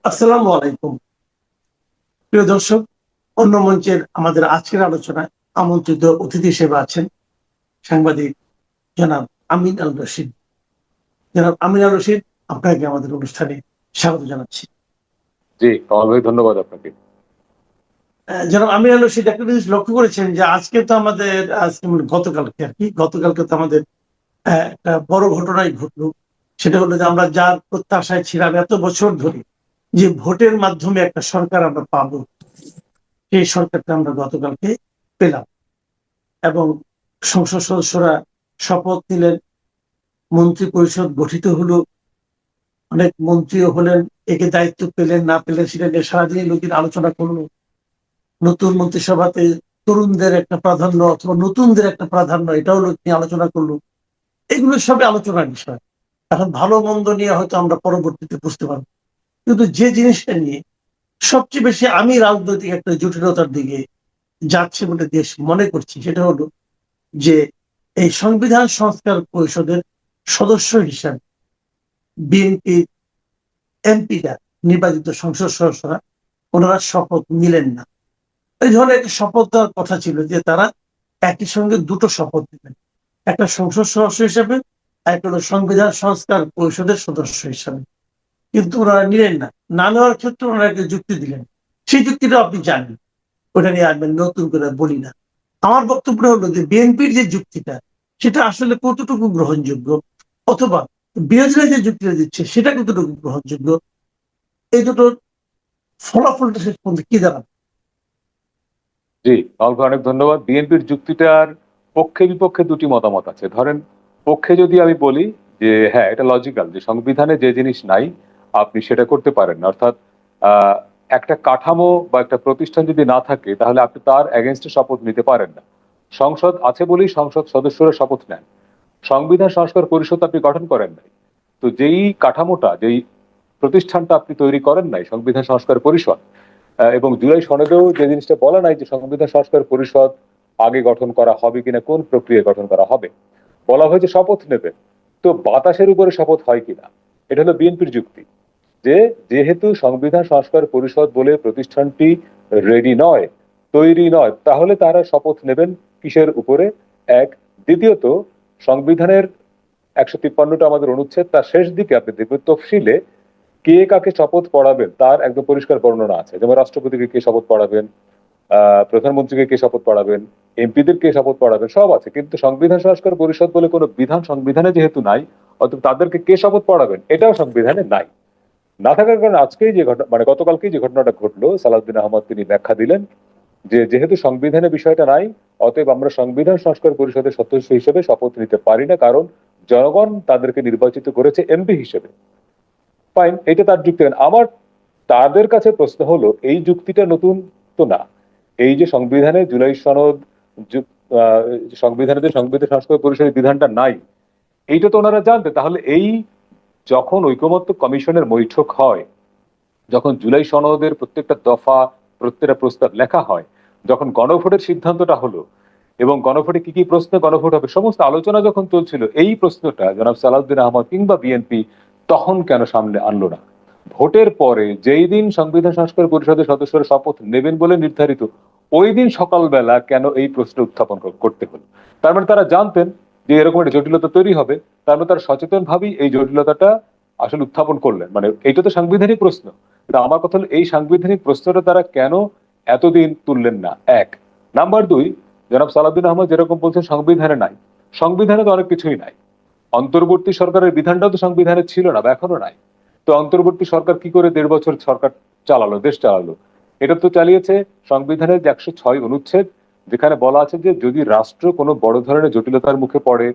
আসসালামু আলাইকুম। প্রিয় দর্শক, অন্য মঞ্চের আমাদের আজকের আলোচনায় আমন্ত্রিত অতিথি হিসেবে আছেন সাংবাদিক জনাব আমিন আল রশিদ। জনাব আমিন আল রশিদ, আপনাকে আমাদের অনুষ্ঠানে স্বাগত জানাচ্ছি। জি, কামাল ভাই, ধন্যবাদ আপনাকে। জনাব আমিন আল রশিদ, একটা জিনিস লক্ষ্য করেছেন যে আজকে তো আমাদের গতকালকে আর কি গতকালকে তো আমাদের একটা বড় ঘটনাই ঘটলো। সেটা হলো যে আমরা যার প্রত্যাশায় ছিলাম এত বছর ধরে, যে ভোটের মাধ্যমে একটা সরকার আমরা পাবো, সেই সরকারটা আমরা গতকালকে পেলাম। এবং সংসদ সদস্যরা শপথ নিলেন, মন্ত্রী পরিষদ গঠিত হলো, অনেক মন্ত্রীও হলেন, একে দায়িত্ব পেলেন না পেলেন সেটা নিয়ে সারাদিন লোকের আলোচনা করলো। নতুন মন্ত্রিসভাতে তরুণদের একটা প্রাধান্য অথবা নতুনদের একটা প্রাধান্য, এটাও লোক নিয়ে আলোচনা করলো। এগুলো সবই আলোচনার বিষয়। এখন ভালো মন্দ নিয়ে হয়তো আমরা পরবর্তীতে বুঝতে পারবো, কিন্তু যে জিনিসটা নিয়ে সবচেয়ে বেশি আমি রাজনৈতিক একটা জটিলতার দিকে যাচ্ছে বলে দেশ মনে করছি, সেটা হলো যে এই সংবিধান সংস্কার পরিষদের সদস্য হিসাবে বিএনপি এমপিরা, নির্বাচিত সংসদ সদস্যরা, ওনারা শপথ নিলেন না। এই ধরনের একটা শপথ দেওয়ার কথা ছিল যে তারা একই সঙ্গে দুটো শপথ নেবেন, একটা সংসদ সদস্য হিসেবে, একটা হলো সংবিধান সংস্কার পরিষদের সদস্য হিসাবে। কিন্তু ওনারা নিলেন না। না নেওয়ার ক্ষেত্রে ওনারা একটা যুক্তি দিলেন, সেই যুক্তিটা আপনি জানেন, ওটা নিয়ে আমি নতুন করে বলি না। আমার বক্তব্য হলো যে বিএনপির যে যুক্তিটা, সেটা আসলে কতটুকু গ্রহণযোগ্য, অথবা বিরোধীরা যে যুক্তিটা দিচ্ছে সেটা কতটুকু গ্রহণযোগ্য, এই দুটোর ফলাফলটা শেষ পর্যন্ত কি দাঁড়াবে? জি, কামাল ভাই, অনেক ধন্যবাদ। বিএনপির যুক্তিটার পক্ষে বিপক্ষে দুটি মতামত আছে। ধরেন, পক্ষে যদি আমি বলি যে হ্যাঁ, এটা লজিক্যাল যে সংবিধানে যে জিনিস নাই আপনি সেটা করতে পারেন না। অর্থাৎ আহ, একটা কাঠামো বা একটা প্রতিষ্ঠান যদি না থাকে তাহলে আপনি তার এগেনস্টে শপথ নিতে পারেন না। সংসদ আছে বলেই সংসদ সদস্যরা শপথ নেন। সংবিধান সংস্কার পরিষদ আপনি গঠন করেন নাই। তো যেই কাঠামোটা, যেই প্রতিষ্ঠানটা আপনি তৈরি করেন নাই, সংবিধান সংস্কার পরিষদ, এবং জুলাই সনদেও যে জিনিসটা বলা নাই যে সংবিধান সংস্কার পরিষদ আগে গঠন করা হবে কিনা, কোন প্রক্রিয়ায় গঠন করা হবে, বলা হয়েছে শপথ নেবে। তো বাতাসের উপরে শপথ হয় কিনা, এটা হলো বিএনপির যুক্তি। যে যেহেতু সংবিধান সংস্কার পরিষদ বলে প্রতিষ্ঠানটি রেডি নয়, তৈরি নয়, তাহলে তারা শপথ নেবেন কিসের উপরে? এক। দ্বিতীয়ত, সংবিধানের 153টা আমাদের অনুচ্ছেদ, তার শেষ দিকে আপনি দেখবেন তফসিলে কে কাকে শপথ পড়াবেন তার একদম পরিষ্কার বর্ণনা আছে। যেমন রাষ্ট্রপতিকে কে শপথ পড়াবেন, প্রধানমন্ত্রীকে কে শপথ পড়াবেন, এমপিদের কে শপথ পড়াবেন, সব আছে। কিন্তু সংবিধান সংস্কার পরিষদ বলে কোনো বিধান সংবিধানে যেহেতু নাই, অতএব তাদেরকে কে শপথ পড়াবেন এটাও সংবিধানে নাই। না থাকার কারণে আজকেই যে ঘটনা, মানে গতকালকেই যে ঘটনাটা ঘটলো, সালাউদ্দিন আহমদ তিনি ব্যাখ্যা দিলেন যে যেহেতু সংবিধানে বিষয়টা নাই, অতএব আমরা সংবিধান সংস্কার পরিষদের সদস্য হিসেবে শপথ নিতে পারি না, কারণ জনগণ তাদেরকে নির্বাচিত করেছে এমপি হিসেবে। ফাইন, এটা তার যুক্তি। আমার তাদের কাছে প্রশ্ন হলো, এই যুক্তিটা নতুন তো না। এই যে সংবিধানে জুলাই সনদ, যু- আহ, সংবিধানে যে সংবিধান সংস্কার পরিষদের বিধানটা নাই, এইটা তো ওনারা জানতে। তাহলে এই যখন ঐকমত্য কমিশনের বৈঠক হয়, যখন জুলাই সনদের প্রত্যেকটা দফা, প্রত্যেকটা প্রস্তাব লেখা হয়, যখন গণভোটের সিদ্ধান্তটা হলো, এবং গণভোটে কি কি প্রশ্নে গণভোট হবে সমস্ত আলোচনা যখন চলছিল, এই প্রশ্নটা জনাব সালাউদ্দিন আহমদ কিংবা বিএনপি তখন কেন সামনে আনলো না? ভোটের পরে যেই দিন সংবিধান সংস্কার পরিষদের সদস্যরা শপথ নেবেন বলে নির্ধারিত, ওই দিন সকালবেলা কেন এই প্রশ্ন উত্থাপন করতে হলো? তার মানে তারা জানতেন যে এরকম একটা জটিলতা তৈরি হবে। তার মানে তারা সচেতন ভাবেই এই জটিলতাটা আসলে উত্থাপন করলেন। মানে এইটা তো সাংবিধানিক প্রশ্ন। কিন্তু আমার কথা হলো, এই সাংবিধানিক প্রশ্নটা তারা কেন এতদিন তুললেন না? এক। নাম্বার দুই, জনাব সালাউদ্দিন আহমদ যেরকম বলছেন সংবিধানে নাই, সংবিধানে তো অনেক কিছুই নাই। অন্তর্বর্তী সরকারের বিধানটাও তো সংবিধানে ছিল না বা এখনো নাই। তো অন্তর্বর্তী সরকার কি করে 1.5 বছর সরকার চালালো, দেশ চালালো? এটা তো চালিয়েছে সংবিধানের যে 106 অনুচ্ছেদ, যেখানে বলা আছে যে যদি রাষ্ট্র কোনো বড় ধরনের জটিলতার মুখে পড়ে,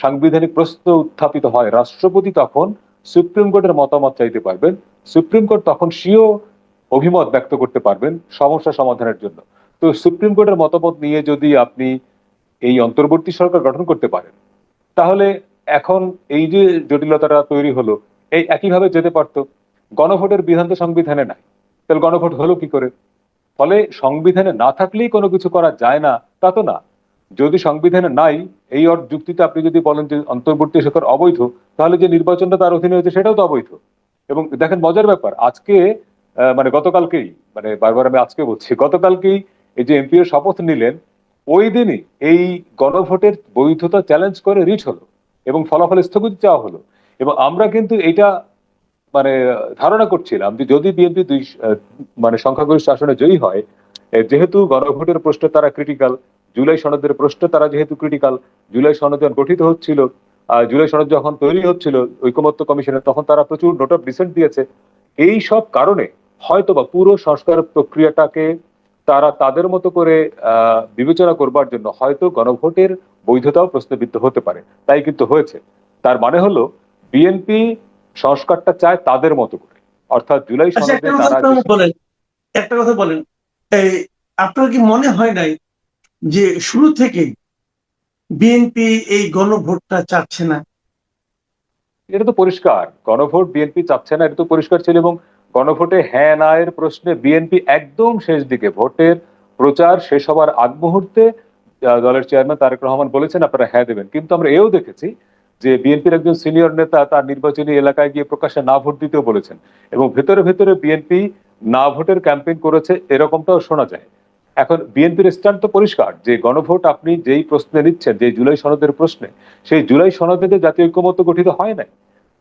সাংবিধানিক প্রশ্ন উত্থাপিত হয়, রাষ্ট্রপতি তখন সুপ্রিম কোর্টের মতামত চাইতে পারবেন। সুপ্রিম কোর্ট তখন স্বীয় অভিমত ব্যক্ত করতে পারবেন সমস্যা সমাধানের জন্য। তো সুপ্রিম কোর্টের মতামত নিয়ে যদি আপনি এই অন্তর্বর্তী সরকার গঠন করতে পারেন, তাহলে এখন এই যে জটিলতাটা তৈরি হলো, এই একইভাবে যেতে পারতো। গণভোটের বিধান তো সংবিধানে নাই, তাহলে গণভোট হলো কি করে? ফলে সংবিধানে না থাকলেই কোনো কিছু করা যায় না তা তো না। যদি সংবিধানে নাই, এই যুক্তিতে আপনি যদি বলেন যে অন্তর্বর্তী সরকার অবৈধ, তাহলে যে নির্বাচনটা তার অধীনে হয়েছে সেটাও তো অবৈধ। এবং দেখেন মজার ব্যাপার, আজকে মানে গতকালকেই, মানে বারবার আমি আজকে বলছি, গতকালকেই এই যে এমপি এর শপথ নিলেন, ওই দিনই এই গণভোটের বৈধতা চ্যালেঞ্জ করে রিট হলো এবং ফলাফল স্থগিত চাওয়া হলো। এবং আমরা কিন্তু এটা মানে ধারণা করছিলাম যে যদি বিএনপি মানে সংখ্যাগরিষ্ঠ আসনে জয়ী হয়, যেহেতু গণভোটের প্রশ্নে তারা ক্রিটিক্যাল, জুলাই সনদের প্রশ্নে তারা যেহেতু ক্রিটিক্যাল, জুলাই সনদ যখন গঠিত হচ্ছিল, জুলাই সনদ যখন তৈরি হচ্ছিল ঐকমত্য কমিশনের, তখন তারা প্রচুর নোট অফ ডিসেন্ট দিয়েছে। এই সব কারণে হয়তোবা পুরো সংস্কার প্রক্রিয়াটাকে তারা তাদের মতো করে বিবেচনা করবার জন্য হয়তো গণভোটের বৈধতাও প্রশ্নবিদ্ধ হতে পারে, তাই কিন্তু হয়েছে। তার মানে হলো বিএনপি সংস্কারটা চায় তাদের মতো করে, অর্থাৎ জুলাই আচ্ছা, সনদে তারা বলেন, একটা কথা বলেন, এই আপনার কি মনে হয় নাই যে শুরু থেকেই বিএনপি এই গণভোটটা চাচ্ছে না? এটা তো পরিষ্কার, গণভোট বিএনপি চাচ্ছে না, এটা তো পরিষ্কার ছিল। এবং গণভোটে হ্যাঁ না এর প্রশ্নে বিএনপি একদম শেষ দিকে, ভোটের প্রচার শেষ হবার আগ মুহূর্তে দলের চেয়ারম্যান তারেক রহমান বলেছেন আপনারা হ্যাঁ দেবেন। কিন্তু আমরা এও দেখেছি যে বিএনপির একজন সিনিয়র নেতা তার নির্বাচনী এলাকায় গিয়ে প্রকাশ্যে না ভোট দিতেও বলেছেন, এবং ভেতরে ভেতরে বিএনপি না ভোটের ক্যাম্পেইন করেছে, এরকমটাও শোনা যায়। এখন বিএনপির স্ট্যান্ড তো পরিষ্কার যে গণভোট আপনি যেই প্রশ্নে নিচ্ছেন, যে জুলাই সনদের প্রশ্নে, সেই জুলাই সনদে যে জাতীয় ঐক্যমত্য গঠিত হয় নাই।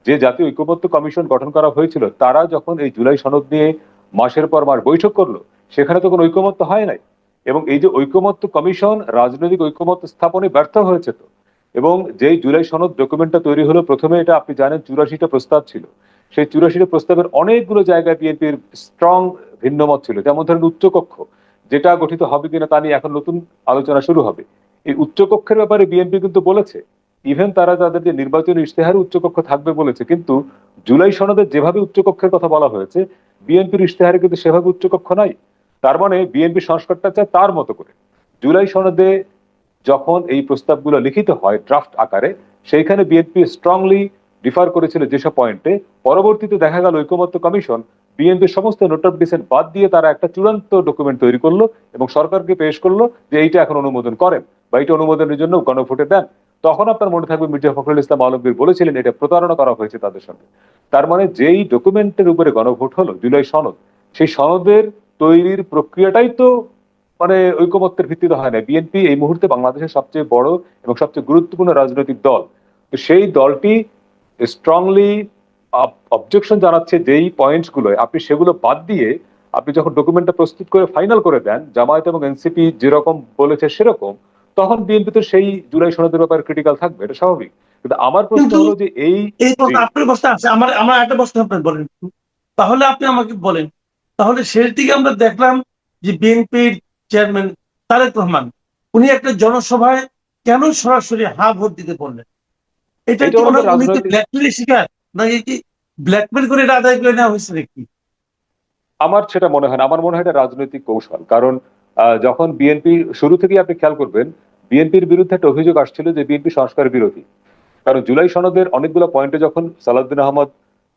যে জাতীয় ঐক্যমত্য কমিশন গঠন করা হয়েছিল, তারা যখন এই জুলাই সনদ নিয়ে মাসের পর মাস বৈঠক করলো, সেখানে তো কোনো ঐক্যমত্য হয় নাই। এবং এই যে ঐক্যমত্য কমিশন রাজনৈতিক ঐক্যমত্য স্থাপনে ব্যর্থ হয়েছে তো। এবং যেই জুলাই সনদ ডকুমেন্টটা তৈরি হলো, প্রথমে এটা আপনি জানেন 84টা প্রস্তাব ছিল। সেই 84টা প্রস্তাবের অনেকগুলো জায়গায় বিএনপির স্ট্রং ভিন্নমত ছিল। যেমন ধরেন উচ্চকক্ষ, যেটা গঠিত হবে কিনা তা নিয়ে এখন নতুন আলোচনা শুরু হবে। এই উচ্চকক্ষের ব্যাপারে বিএনপি কিন্তু বলেছে, ইভেন তারা তাদের যে নির্বাচনী ইশতেহারে উচ্চকক্ষ থাকবে বলেছে, কিন্তু জুলাই সনদে যেভাবে উচ্চকক্ষের কথা বলা হয়েছে, বিএনপির ইশতেহারে কিন্তু সেভাবে উচ্চকক্ষ নাই। তার মানে বিএনপি সংস্কারটা চায় তার মতো করে। জুলাই সনদে যখন এই প্রস্তাবগুলো লিখিত হয় ড্রাফট আকারে, সেইখানে বিএনপি স্ট্রংলি ডিফার করেছিল যেসব পয়েন্টে, পরবর্তীতে দেখা গেল ঐকমত্য কমিশন বিএনপির সমস্ত নোট অফ ডিসেন্ট বাদ দিয়ে তারা একটা চূড়ান্ত ডকুমেন্ট তৈরি করলো এবং সরকারকে পেশ করলো যে এইটা এখন অনুমোদন করেন বা এইটা অনুমোদনের জন্য গণভোটে দেন। তখন আপনার মনে থাকবে মির্জা ফখরুল ইসলাম আলমগীর বলেছিলেন এটা প্রতারণা করা হয়েছে তাদের সঙ্গে। তার মানে যেই ডকুমেন্টের উপরে গণভোট হলো জুলাই সনদ, সেই সনদের তৈরির প্রক্রিয়াটাই তো মানে ঐকমত্যের ভিত্তিতে হয় না। বিএনপি এই মুহূর্তে বাংলাদেশের সবচেয়ে বড় এবং সবচেয়ে গুরুত্বপূর্ণ রাজনৈতিক দল। তো সেই দলটি স্ট্রংলি অবজেকশন জানাচ্ছে যেই পয়েন্টস গুলো, আপনি সেগুলো বাদ দিয়ে আপনি যখন ডকুমেন্টটা প্রস্তুত করে ফাইনাল করে দেন, জামায়াত এবং এনসিপি যেরকম বলেছে সেরকম, তখন বিএনপি তো সেই জুলাই সনদের ব্যাপারে ক্রিটিক্যাল থাকবে, এটা স্বাভাবিক। কিন্তু আমার প্রশ্ন কিন্তু হলো যে এই এই জি, প্রশ্ন আপনার প্রশ্ন আছে, আমার একটা প্রশ্ন আপনি বলেন। তাহলে আপনি আমাকে বলেন, তাহলে শেষ দিকে আমরা দেখলাম যে বিএনপির চেয়ারম্যান তারেক রহমান উনি একটা জনসভায় কেন সরাসরি হা ভোট দিতে বললেন? এটা এটা কি ওনাদের উনি কি রাজনৈতিক, ব্ল্যাকমেলের শিকার, নাকি কি ব্ল্যাকমেল করে এটা আদায় করে নেওয়া হয়েছে নাকি? আমার সেটা মনে হয় না। আমার মনে হয় এটা রাজনৈতিক কৌশল। কারণ যখন বিএনপি শুরু থেকেই আপনি খেয়াল করবেন, বিএনপির বিরুদ্ধে একটা অভিযোগ আসছিল যে বিএনপি সংস্কার বিরোধী। কারণ জুলাই সনদের অনেকগুলো পয়েন্টে যখন সালাউদ্দিন আহমদ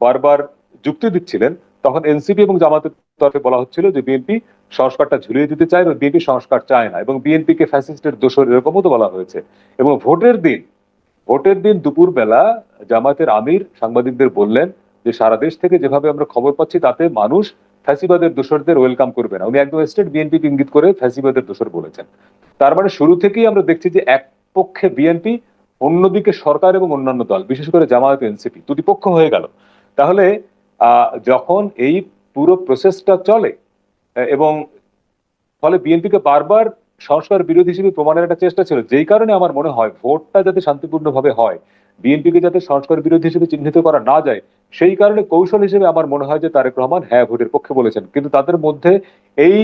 বারবার যুক্তি দিচ্ছিলেন, তখন এনসিপি এবং জামাতের তরফে বলা হচ্ছিল যে বিএনপি সংস্কারটা ঝুলিয়ে দিতে চায় এবং বিএনপি সংস্কার চায় না, এবং বিএনপিকে ফ্যাসিস্টের দোষর এরকমও তো বলা হয়েছে। এবং ভোটের দিন দুপুর বেলা জামাতের আমির সাংবাদিকদের বললেন যে সারা দেশ থেকে যেভাবে আমরা খবর পাচ্ছি তাতে মানুষ ফ্যাসিবাদের দোসরদের ওয়েলকাম করবে না। উনি একদম স্টেট বিএনপি ইঙ্গিত করে ফ্যাসিবাদের দোসর বলেছেন। তার মানে শুরু থেকেই আমরা দেখছি যে এক পক্ষে বিএনপি, অন্যদিকে সরকার এবং অন্যান্য দল, বিশেষ করে জামায়াত এনসিপি দুটি পক্ষ হয়ে গেল। তাহলে যখন এই পুরো প্রসেসটা চলে এবং ফলে বিএনপিকে বারবার সংস্কার বিরোধী হিসেবে প্রমাণের একটা চেষ্টা ছিল, যেই কারণে আমার মনে হয় ভোটটা যাতে শান্তিপূর্ণভাবে হয়, বিএনপিকে যাতে সংস্কার বিরোধী হিসেবে চিহ্নিত করা না যায়, সেই কারণে কৌশল হিসেবে আমার মনে হয় যে তারেক রহমান হ্যাঁ ভোটের পক্ষে বলেছেন। কিন্তু তাদের মধ্যে এই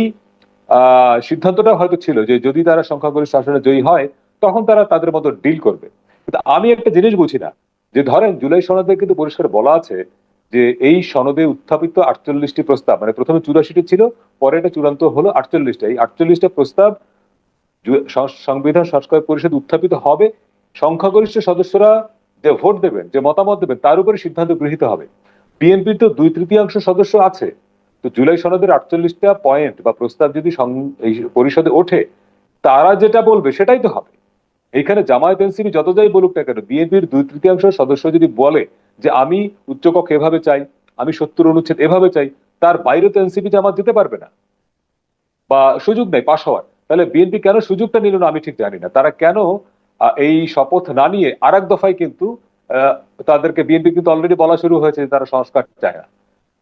সিদ্ধান্তটা হয়তো ছিল যে যদি তারা সংখ্যাগরিষ্ঠ আসনে জয়ী হয়, তখন তারা তাদের মতো ডিল করবে। কিন্তু আমি একটা জিনিস বুঝি না, যে ধরেন জুলাই সনদে কিন্তু পরিষ্কার বলা আছে যে এই সনদে উত্থাপিত 48টি প্রস্তাব, মানে প্রথমে 84টি ছিল, পরে এটা চূড়ান্ত হলো 48টা। এই 48টা প্রস্তাব সংবিধান সংস্কার পরিষদ উত্থাপিত হবে, সংখ্যাগরিষ্ঠ সদস্যরা যে ভোট দেবেন, যে মতামত দেবেন, তার উপরে সিদ্ধান্ত গৃহীত হবে। বিএনপির তো 2/3 সদস্য আছে। তো জুলাই সনদের 48টা পয়েন্ট বা প্রস্তাব যদি এই পরিষদে ওঠে, তারা যেটা বলবে সেটাই তো হবে। এইখানে জামায়াত এনসিপি যত যাই বলুক না কেন, বিএনপির 2/3 সদস্য যদি বলে যে আমি উচ্চকক্ষ এভাবে চাই, আমি 70 অনুচ্ছেদ এভাবে চাই, তার বাইরে তো এনসিপি জামাত যেতে পারবে না বা সুযোগ নেই পাশ হওয়ার। তাহলে বিএনপি কেন সুযোগটা নিল না আমি ঠিক জানি না। তারা কেন এই শপথ না নিয়ে আর এক দফায় কিন্তু আহ, তাদেরকে, বিএনপি কিন্তু অলরেডি বলা শুরু হয়েছে যে তারা সংস্কার চায় না।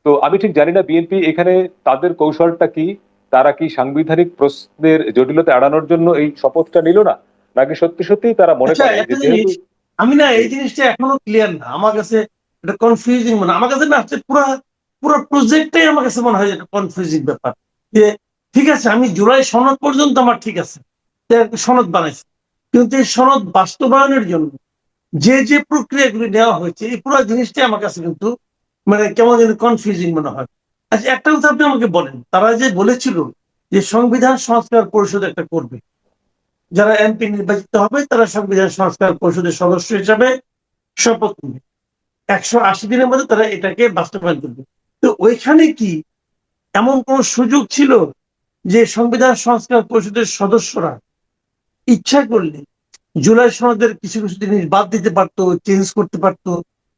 তো আমি ঠিক জানি না বিএনপি এখানে তাদের কৌশলটা কি, তারা কি সাংবিধানিক প্রশ্নের জটিলতা এড়ানোর জন্য এই শপথটা নিল না, নাকি সত্যি সত্যি তারা মনে আচ্ছা, করে যে একটা যেহেতু। জিনিস, আমি না জি, এই জিনিসটা এখনো ক্লিয়ার না আমার কাছে, এটা কনফিউজিং মনে হয়। আমার কাছে না হচ্ছে পুরো পুরো প্রজেক্টটাই আমার কাছে মনে হয় এটা কনফিউজিং ব্যাপার। যে ঠিক আছে, আমি জুলাই সনদ পর্যন্ত আমার ঠিক আছে, যে একটা সনদ বানাইছে, কিন্তু এই সনদ বাস্তবায়নের জন্য যে যে প্রক্রিয়াগুলি নেওয়া হয়েছে, এই পুরো জিনিসটাই আমার কাছে কিন্তু মানে কেমন যেন কনফিউজিং মনে হয়। আচ্ছা, একটা কথা আপনি আমাকে বলেন, তারা যে বলেছিল যে সংবিধান সংস্কার পরিষদ একটা করবে, যারা এমপি নির্বাচিত হবে তারা সংবিধান সংস্কার পরিষদের সদস্য হিসাবে শপথ নেবে, 180 দিনের মধ্যে তারা এটাকে বাস্তবায়ন করবে। তো ওইখানে কি এমন কোন সুযোগ ছিল যে সংবিধান সংস্কার পরিষদের সদস্যরা ইচ্ছা করলে জুলাই সনদের কিছু কিছু জিনিস বাদ দিতে পারতো, চেঞ্জ করতে পারতো,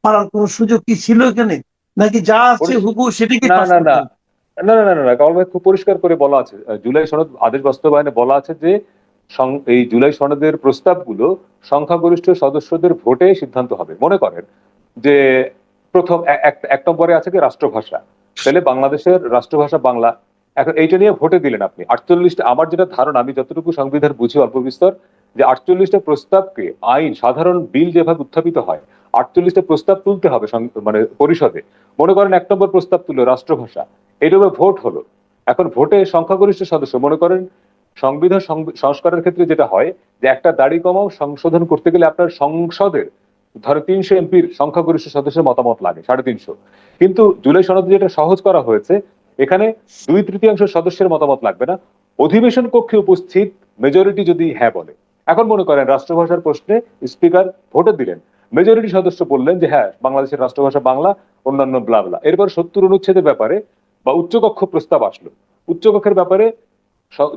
পারার কোন সুযোগ কি ছিল এখানে, নাকি যা আছে হুবহু সেটাকে না পাস না করতে না হবে? না না না না না, কামাল ভাই খুব পরিষ্কার করে বলা আছে, জুলাই সনদ আদেশ বাস্তবায়নে বলা আছে যে এই জুলাই সনদের প্রস্তাবগুলো সংখ্যাগরিষ্ঠ সদস্যদের ভোটে সিদ্ধান্ত হবে। মনে করেন যে প্রথম এক নম্বরে আছে কি রাষ্ট্রভাষা, তাহলে বাংলাদেশের রাষ্ট্রভাষা বাংলা। এখন এইটা নিয়ে ভোটে দিলেন আপনি 48টা, আমার যেটা ধারণা, আমি যতটুকু সংবিধান বুঝি অল্প বিস্তর, যে 48টা প্রস্তাবকে আইন সাধারণ বিল যেভাবে উত্থাপিত হয় 48টা প্রস্তাব তুলতে হবে মানে পরিষদে। মনে করেন 1 নম্বর প্রস্তাব তুললো রাষ্ট্রভাষা, এর উপর ভোট হলো। এখন ভোটে সংখ্যাগরিষ্ঠ সদস্য, মনে করেন সংবিধান সংস্কারের ক্ষেত্রে যেটা হয় যে একটা দাড়ি কমাও সংশোধন করতে গেলে আপনার সংসদের ধরো 300 এমপির সংখ্যাগরিষ্ঠ সদস্যের মতামত লাগে, 350। কিন্তু জুলাই সনদে যেটা সহজ করা হয়েছে, এখানে 2/3 সদস্যের মতামত লাগবে না, অধিবেশন কক্ষে উপস্থিত মেজরিটি যদি হ্যাঁ বলে। এখন মনে করেন রাষ্ট্রভাষার প্রশ্নে স্পিকার ভোটে দিলেন, মেজরিটি সদস্য বললেন যে হ্যাঁ বাংলাদেশের রাষ্ট্রভাষা বাংলা, অন্যান্য ব্লা ব্লা। এরপর 70 অনুচ্ছেদের ব্যাপারে বা উচ্চকক্ষ প্রস্তাব আসলো, উচ্চকক্ষের ব্যাপারে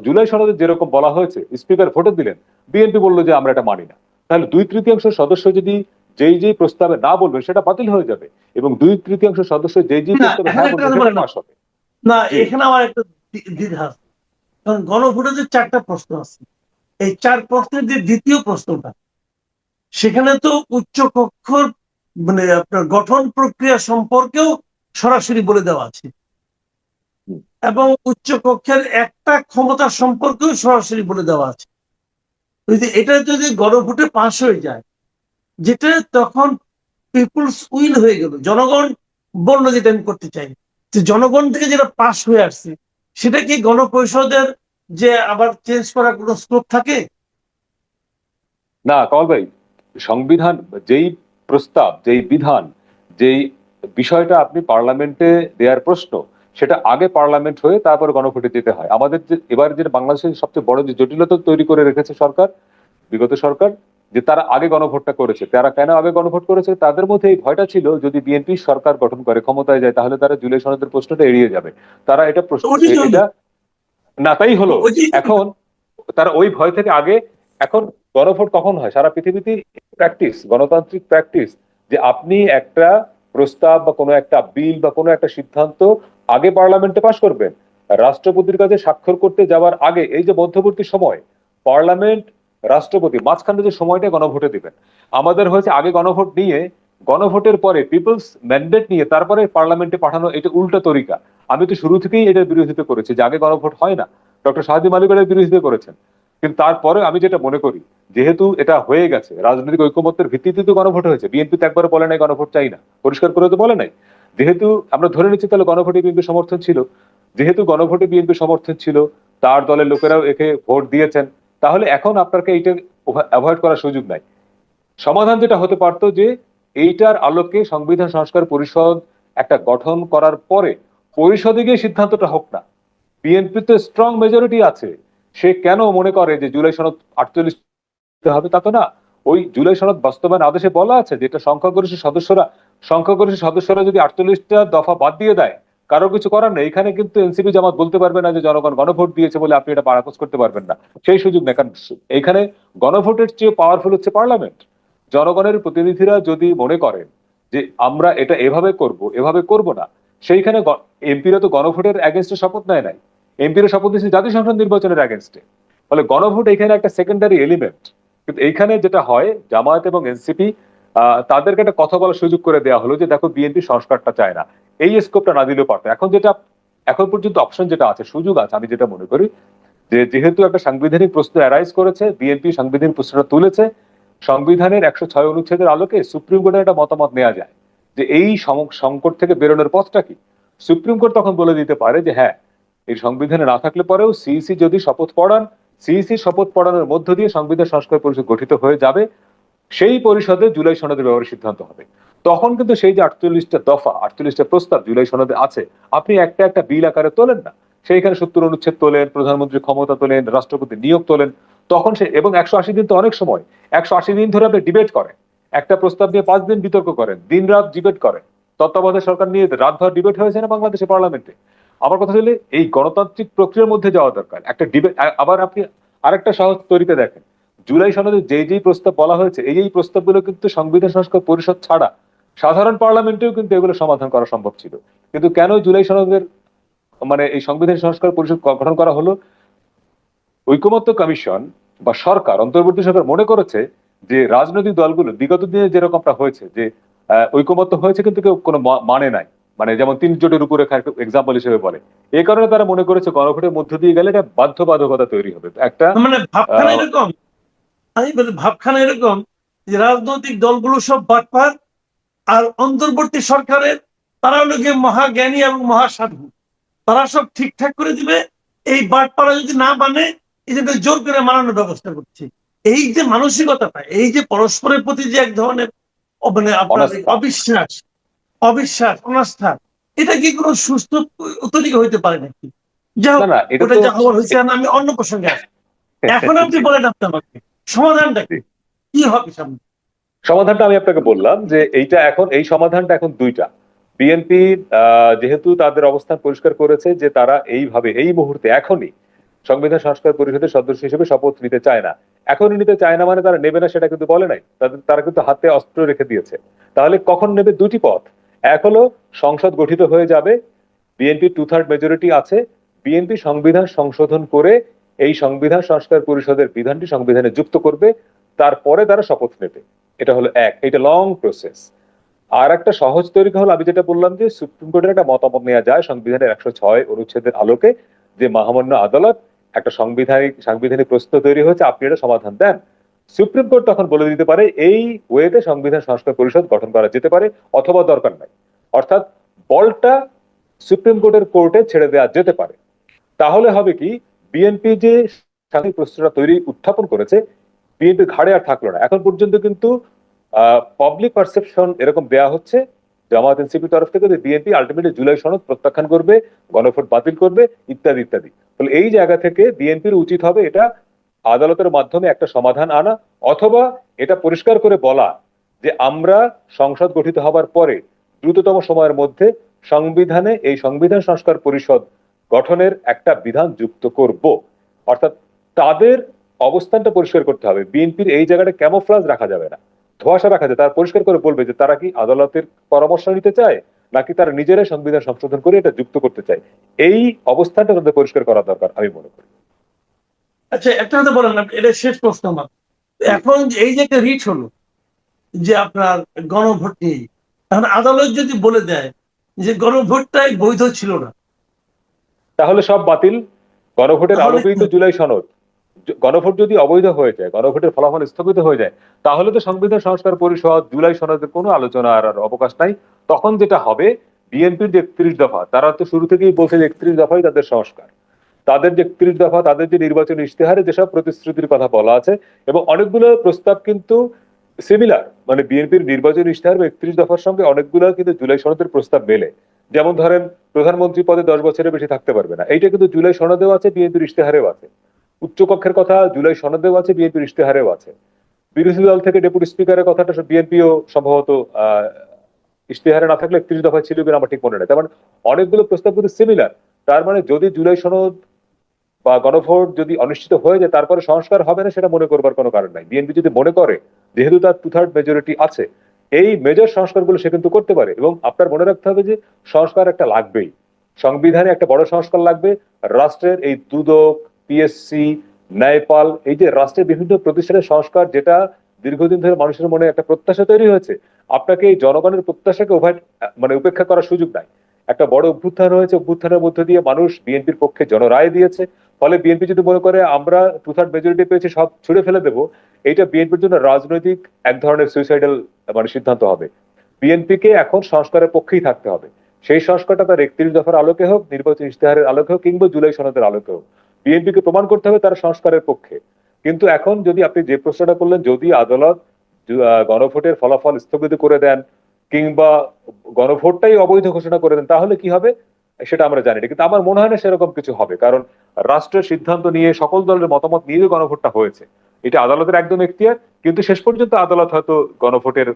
জুলাই সনদে যেরকম বলা হয়েছে স্পিকার ভোটে দিলেন, বিএনপি বললো যে আমরা এটা মানি না। তাহলে 2/3 সদস্য যদি যেই যেই প্রস্তাবে না বলবে সেটা বাতিল হয়ে যাবে, এবং 2/3 সদস্য যেই যেই না, প্রস্তাবে এখন হ্যাঁ একটা বলবে কথা সেটা বলেন না, পাশ হবে। না জি, এখানে আমার একটা দ্বিধা আছে। কারণ গণভোটে যে 4টা প্রশ্ন আছে, এই 4 প্রশ্নের যে দ্বিতীয় প্রশ্নটা, সেখানে তো উচ্চ কক্ষর মানে আপনার গঠন প্রক্রিয়া সম্পর্কেও সরাসরি বলে দেওয়া আছে, হুম। এবং উচ্চ কক্ষের একটা ক্ষমতা সম্পর্কেও সরাসরি বলে দেওয়া আছে। যদি এটা যদি গণভোটে পাশ হয়ে যায়, যেটা তখন পিপুলস উইল হয়ে গেল, জনগণ বললো যেটা আমি করতে চাই, যে জনগণ থেকে যেটা পাশ হয়ে আসছে, সেটা কি গণপরিষদের যে আবার চেঞ্জ করার কোনো স্কোপ থাকে? না কমল ভাই, সংবিধান যেই প্রস্তাব, যেই বিধান, যেই বিষয়টা আপনি পার্লামেন্টে দেওয়ার প্রশ্ন, সেটা আগে পার্লামেন্ট হয়ে তারপর গণভোটে যেতে হয়। আমাদের যে এবার যে বাংলাদেশের সবচেয়ে বড় যে জটিলতা তৈরি করে রেখেছে সরকার, বিগত সরকার, যে তারা আগে গণভোটটা করেছে। তারা কেন আগে গণভোট করেছে? তাদের মধ্যে এই ভয়টা ছিল যদি বিএনপি সরকার গঠন করে ক্ষমতায় যায় তাহলে তারা জুলাই সনদের প্রশ্নটা এড়িয়ে যাবে। তারা এটা তো ওটাই তো হলো, এটা না তাই হলো। ওইটাই তো হলো। এখন তারা ওই ভয় থেকে আগে, এখন গণভোট কখন হয় সারা পৃথিবীতে? প্র্যাকটিস, গণতান্ত্রিক প্র্যাকটিস, যে আপনি একটা প্রস্তাব বা কোনো একটা বিল বা কোনো একটা সিদ্ধান্ত আগে পার্লামেন্টে পাশ করবেন, রাষ্ট্রপতির কাছে স্বাক্ষর করতে যাওয়ার আগে এই যে মধ্যবর্তী সময়, পার্লামেন্ট রাষ্ট্রপতি মাঝখানে যে সময়টা গণভোটে দিবেন। আমাদের হয়েছে আগে গণভোট নিয়ে, গণভোটের পরে পিপলস ম্যান্ডেট নিয়ে তারপরে পার্লামেন্টে পাঠানো, এটা উল্টা তরিকা। আমি তো শুরু থেকেই এটার বিরোধিতা করেছি যে আগে গণভোট হয় না। ডক্টর সাহাদি মালিক এটার বিরোধিতা করেছেন। কিন্তু তারপরে আমি যেটা মনে করি, যেহেতু এটা হয়ে গেছে রাজনৈতিক ঐকমত্যের ভিত্তিতে তো গণভোট হয়েছে, বিএনপি তো একবার বলে নাই গণভোট চাই না, পরিষ্কার করে তো বলে নাই। যেহেতু আমরা ধরে নিচ্ছি তাহলে গণভোটে বিএনপি সমর্থন ছিল, যেহেতু গণভোটে বিএনপি সমর্থন ছিল, তার দলের লোকেরাও একে ভোট দিয়েছেন, তাহলে এখন আপনাকে এইটা অ্যাভয়েড করার সুযোগ নাই। সমাধান যেটা হতে পারতো যে এইটার আলোকে সংবিধান সংস্কার পরিষদ একটা গঠন করার পরে পরিষদে গিয়ে সিদ্ধান্তটা হোক না। বিএনপি তো স্ট্রং মেজরিটি আছে, সে কেন মনে করে যে জুলাই সনদ 48 হবে? তা তো না। ওই জুলাই সনদ বাস্তবায়ন আদেশে বলা আছে যে এটা সংখ্যাগরিষ্ঠ সদস্যরা যদি 48টা দফা বাদ দিয়ে দেয়, কারো কিছু করার নেই। এখানে কিন্তু এনসিপি জামাত বলতে পারবে না যে জনগণ গণভোট দিয়েছে বলে আপনি এটা পারাপোজ করতে পারবেন না, সেই সুযোগ নেই। কারণ এখানে গণভোটের চেয়ে পাওয়ারফুল হচ্ছে পার্লামেন্ট। জনগণের প্রতিনিধিরা যদি মনে করেন যে আমরা এটা এভাবে করব না, সেইখানে এমপিরা তো গণভোটের অ্যাগেনস্টে শপথ নেয় নাই, এমপিরা শপথ নিয়েছে জাতীয় সংসদ নির্বাচনের অ্যাগেনস্টে। ফলে গণভোট এখানে একটা সেকেন্ডারি এলিমেন্ট। কিন্তু এইখানে যেটা হয়, জামায়াত এবং এনসিপি তাদেরকে একটা কথা বলার সুযোগ করে দেওয়া হলো যে দেখো বিএনপি সংস্কারটা চায় না, এই স্কোপটা না দিলেও পারতো। এখন পর্যন্ত অপশন যেটা আছে, সুযোগ আছে, আমি যেটা মনে করি যে যেহেতু একটা সাংবিধানিক প্রশ্ন অ্যারাইজ করেছে, বিএনপি সাংবিধানিক প্রশ্নটা তুলেছে, সংবিধানের 106 অনুচ্ছেদের আলোকে সুপ্রিম কোর্টের একটা মতামত নেওয়া যায় যে এই সংকট থেকে বেরোনোর পথটা কি। সুপ্রিম কোর্ট তখন বলে দিতে পারে যে হ্যাঁ, এই সংবিধানে না থাকলে পরেও সিইসি যদি শপথ পড়ান, সিইসি শপথ পড়ানোর মধ্য দিয়ে সংবিধান সংস্কার পরিষদ গঠিত হয়ে যাবে, সেই পরিষদে জুলাই সনদের ব্যাপারে সিদ্ধান্ত হবে। তখন কিন্তু সেই যে 48টা দফা, 48টা প্রস্তাব জুলাই সনদে আছে, আপনি একটা একটা বিল আকারে তোলেন না, সেইখানে 70 অনুচ্ছেদ তোলেন, প্রধানমন্ত্রী ক্ষমতা তোলেন, রাষ্ট্রপতি নিয়োগ তোলেন, তখন সে এবং 180 দিন তো অনেক সময়, 180 দিন ধরে আপনি ডিবেট করেন, একটা প্রস্তাব নিয়ে 5 দিন বিতর্ক করেন, দিন রাত ডিবেট করেন। তত্ত্বাবধায়ক সরকার নিয়ে রাতভর ডিবেট হয়েছে না বাংলাদেশের পার্লামেন্টে। আমার কথা হলে এই গণতান্ত্রিক প্রক্রিয়ার মধ্যে যাওয়া দরকার, একটা ডিবেট। আবার আপনি আরেকটা সহজ তরিকা দেখেন, জুলাই সনদে যেই প্রস্তাব বলা হয়েছে, এই প্রস্তাবগুলো কিন্তু সংবিধান সংস্কার পরিষদ ছাড়া সাধারণ পার্লামেন্টেও কিন্তু এগুলো সমাধান করা সম্ভব ছিল। কিন্তু কেন জুলাই সনদের মানে এই সংবিধান সংস্কার পরিষদ গঠন করা হলো? ঐকমত্য কমিশন বা সরকার, অন্তর্বর্তী সরকার মনে করেছে যে রাজনৈতিক দলগুলো বিগত দিনে যেরকমটা হয়েছে যে ঐকমত্য হয়েছে কিন্তু কেউ কোনো মানে নাই, মানে যেমন 3 জোটের উপরে এক্সাম্পল হিসেবে বলে, এই কারণে তারা মনে করেছে গণভোটের মধ্য দিয়ে গেলে এটা বাধ্যবাধকতা তৈরি হবে একটা। মানে ভাবখানা এরকম, আমি বলি ভাবখানা এরকম যে রাজনৈতিক দলগুলো সব বাটপার, আর অন্তর্বর্তী সরকারের তারা হলো গিয়ে মহাজ্ঞানী এবং মহাসাধু, তারা সব ঠিকঠাক করে দিবে। এই বাটপাড়া যদি না মানে, এই জন্য জোর করে মানানোর ব্যবস্থা করছে। এই যে মানসিকতাটা, এই যে পরস্পরের প্রতি যে এক ধরনের মানে আপনার অনাস্থা। অবিশ্বাস, অনাস্থা, এটা কি কোনো সুস্থ তরিকা হইতে পারে নাকি? যাই না হোক, না, এটা ওটা তো যা হওয়ার হয়েছে, আমি অন্য প্রসঙ্গে আসি। এখন আপনি বলেন, আপনি আমাকে সমাধানটা কি হবে সামনে? সমাধানটা আমি আপনাকে বললাম যে এই সমাধানটা এখন দুইটা। বিএনপি যেহেতু তাদের অবস্থান পরিষ্কার করেছে যে তারা এইভাবে এই মুহূর্তে এখনই সংবিধান সংস্কার পরিষদের সদস্য হিসেবে শপথ নিতে চায় না। এখনই নিতে চায় না মানে তারা নেবে না সেটা কিন্তু বলে নাই, তারা কিন্তু হাতে অস্ত্র রেখে দিয়েছে। তাহলে কখন নেবে? দুটি পথ। এক হলো সংসদ গঠিত হয়ে যাবে, বিএনপি 2/3 মেজরিটি আছে, বিএনপি সংবিধান সংশোধন করে এই সংবিধান সংস্কার পরিষদের বিধানটি সংবিধানে যুক্ত করবে, তারপরে তারা শপথ নেবে। এটা হলো এক, এটা লং প্রসেস। আর একটা সহজ তরিকা হলো আমি যেটা বললাম যে সুপ্রিম কোর্টের একটা মতামত নেওয়া যায় সংবিধানের 106 অনুচ্ছেদের আলোকে, যে মহামান্য আদালত একটা সাংবিধানিক প্রশ্ন তৈরি হয়েছে, আপনি এটা সমাধান দেন। সুপ্রিম কোর্ট তখন বলে দিতে পারে এই ওয়েতে সংবিধান সংস্কার পরিষদ গঠন করা যেতে পারে, অথবা দরকার নাই। অর্থাৎ বলটা সুপ্রিম কোর্টে ছেড়ে দেওয়া যেতে পারে। তাহলে হবে কি, বিএনপি যে সাংবিধানিক প্রশ্নটা উত্থাপন করেছে, বিএনপির ঘাড়ে আর থাকলো না। এখন পর্যন্ত কিন্তু পাবলিক পারসেপশন এরকম দেয়া হচ্ছে জামায়াত এনসিপির তরফ থেকে যে বিএনপি আলটিমেটলি জুলাই সনদ প্রত্যাখ্যান করবে, গণভোট বাতিল করবে, ইত্যাদি ইত্যাদি। ফলে এই জায়গা থেকে বিএনপির উচিত হবে এটা আদালতের মাধ্যমে একটা সমাধান আনা, অথবা এটা পরিষ্কার করে বলা যে আমরা সংসদ গঠিত হবার পরে দ্রুততম সময়ের মধ্যে সংবিধানে এই সংবিধান সংস্কার পরিষদ গঠনের একটা বিধান যুক্ত করব। অর্থাৎ তাদের অবস্থানটা পরিষ্কার করতে হবে। বিএনপির এই জায়গাটা ক্যামোফ্লাজ রাখা যাবে না, ধোঁয়াশা রাখা যায়। তারা পরিষ্কার করে বলবে যে তারা কি আদালতের পরামর্শ নিতে চায়, নাকি তারা নিজেরাই সংবিধান সংশোধন করে এটা যুক্ত করতে চায়। এই অবস্থানটা তাদের পরিষ্কার করা দরকার আমি মনে করি। আচ্ছা, একটা কথা বলেন, এটা শেষ প্রশ্ন আমার। এখন এই যে একটা রিট হলো যে আপনার গণভোট নিয়ে, এখন আদালত যদি বলে দেয় যে গণভোটটাই বৈধ ছিল না, তাহলে সব বাতিল। গণভোটের তাহলে আলোকেই তো জুলাই সনদ। গণভোট যদি অবৈধ হয়ে যায়, গণভোটের ফলাফল স্থগিত হয়ে যায়, তাহলে তো সংবিধান সংস্কার পরিষদ জুলাই সনদের কোনো আলোচনা আর অবকাশ নাই। তখন যেটা হবে, বিএনপির যে 31 দফা, তারা তো শুরু থেকেই বলছে যে 31 দফাই তাদের সংস্কার। তাদের যে 31 দফা, তাদের যে নির্বাচন ইশতেহারে যেসব প্রতিশ্রুতির কথা বলা আছে, এবং অনেকগুলো প্রস্তাব কিন্তু সিমিলার, মানে বিএনপির নির্বাচন ইশতেহার বা 31 দফার সঙ্গে অনেকগুলো কিন্তু জুলাই সনদের প্রস্তাব মেলে। যেমন ধরেন, প্রধানমন্ত্রী পদে 10 বছরের বেশি থাকতে পারবে না, এইটা কিন্তু জুলাই সনদেও আছে, বিএনপির ইশতেহারেও আছে। উচ্চকক্ষের কথা জুলাই সনদেও আছে, বিএনপির ইশতেহারেও আছে। বিরোধী দল থেকে ডেপুটি স্পিকারের কথাটা বিএনপিও সম্ভবত ইশতেহারে না থাকলে 31 দফায় ছিল কিনা আমার ঠিক মনে নেই। তার মানে অনেকগুলো প্রস্তাব কিন্তু সিমিলার। তার মানে যদি জুলাই সনদ বা গণভোট যদি অনিশ্চিত হয়ে যায় তারপরে সংস্কার হবে না, সেটা মনে করবার কোনো কারণ নাই। বিএনপি যদি মনে করে, যেহেতু তার 2/3 মেজরিটি আছে, এই মেজর সংস্কারগুলো সে কিন্তু করতে পারে। এবং আপনার মনে রাখতে হবে যে সংস্কার একটা লাগবেই, সংবিধানে একটা বড় সংস্কার লাগবে। রাষ্ট্রের এই দুদক, পিএসসি, ন্যায়পাল, এই যে রাষ্ট্রের বিভিন্ন প্রতিষ্ঠানের সংস্কার, যেটা দীর্ঘদিন ধরে মানুষের মনে একটা প্রত্যাশা তৈরি হয়েছে, আপনাকে এই জনগণের প্রত্যাশাকে মানে উপেক্ষা করার সুযোগ নাই। একটা বড় অভ্যুত্থান হয়েছে, অভ্যুত্থানের মধ্যে দিয়ে মানুষ বিএনপির পক্ষে জনরায় দিয়েছে। ফলে বিএনপি যদি মনে করে আমরা 2/3 মেজরিটি পেয়েছি, সব ছুড়ে ফেলে দেবো, এইটা বিএনপির জন্য রাজনৈতিক এক ধরনের সুইসাইডাল মানে সিদ্ধান্ত হবে। বিএনপিকে এখন সংস্কারের পক্ষেই থাকতে হবে। সেই সংস্কারটা তার 31 দফার আলোকে হোক, নির্বাচন ইশতেহারের আলোকে হোক, কিংবা জুলাই সনদের আলোকে হোক, বিএনপিকে প্রমাণ করতে হবে তারা সংস্কারের পক্ষে। কিন্তু এখন যদি আপনি যে প্রশ্নটা করলেন, যদি আদালত গণভোটের ফলাফল স্থগিত করে দেন কিংবা গণভোটটাই অবৈধ ঘোষণা করে দেন, তাহলে কি হবে সেটা আমরা জানি না। কিন্তু আমার মনে হয় না সেরকম কিছু হবে, কারণ রাষ্ট্রের সিদ্ধান্ত নিয়ে সকল দলের মতামত নিয়ে যে গণভোটটা হয়েছে, এটা আদালতের একদম এখতিয়ার। কিন্তু শেষ পর্যন্ত আদালত হয়তো গণভোটের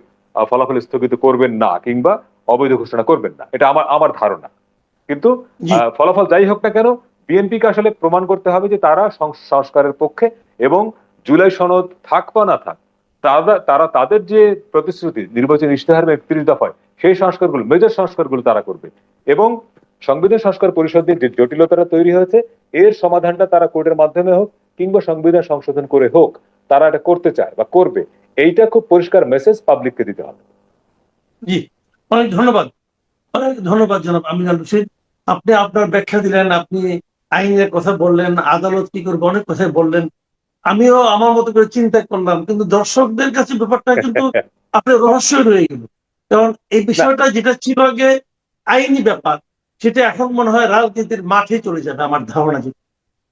ফলাফল স্থগিত করবেন না কিংবা অবৈধ ঘোষণা করবেন না, এটা আমার আমার ধারণা। কিন্তু জি। ফলাফল যাই হোক না কেন, বিএনপিকে আসলে প্রমাণ করতে হবে যে তারা সংস্কারের পক্ষে, এবং জুলাই সনদ থাক বা না থাক, তারা তারা তাদের যে প্রতিশ্রুতি নির্বাচন ইশতেহার 31 দফায়, সেই সংস্কারগুলো, মেজর সংস্কারগুলো তারা করবে। এবং সংবিধান সংস্কার পরিষদের যে জটিলতাটা তৈরি হয়েছে, এর সমাধানটা তারা কোর্টের মাধ্যমে হোক কিংবা সংবিধান সংশোধন করে হোক, তারা এটা করতে চায় বা করবে। এইটা খুব পরিষ্কার মেসেজ পাবলিককে দিতে হবে। জি, অনেক ধন্যবাদ। অনেক ধন্যবাদ জনাব আমিন আল রশিদ। আপনি আপনার ব্যাখ্যা দিলেন, আপনি আইনের কথা বললেন, আদালত কি করবে, অনেক কথাই বললেন। আমিও আমার মতো করে চিন্তা করলাম, কিন্তু দর্শকদের কাছে ব্যাপারটা কিন্তু আপনার রহস্যই রয়ে গেল। কারণ এই না, বিষয়টা যেটা ছিল আগে আইনি ব্যাপার, সেটা এখন মনে হয় রাজনীতির মাঠে চলে যাবে আমার ধারণা। যে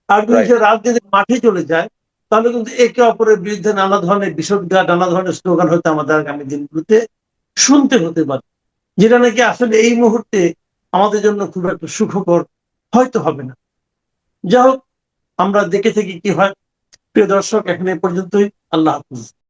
আর যদি রাইট। সে রাজনীতির মাঠে চলে যায়, তাহলে কিন্তু একে অপরের বিরুদ্ধে নানা ধরনের বিষোদ্গার, নানা ধরনের স্লোগান হয়তো আমাদের আগামী দিনগুলোতে শুনতে হতে পারে, যেটা নাকি আসলে এই মুহূর্তে আমাদের জন্য খুব একটা সুখকর হয়তো হবে না। যাই হোক, আমরা দেখে থাকি কি হয়। প্রিয় দর্শক, এখন এ পর্যন্তই। আল্লাহ হাফিজ।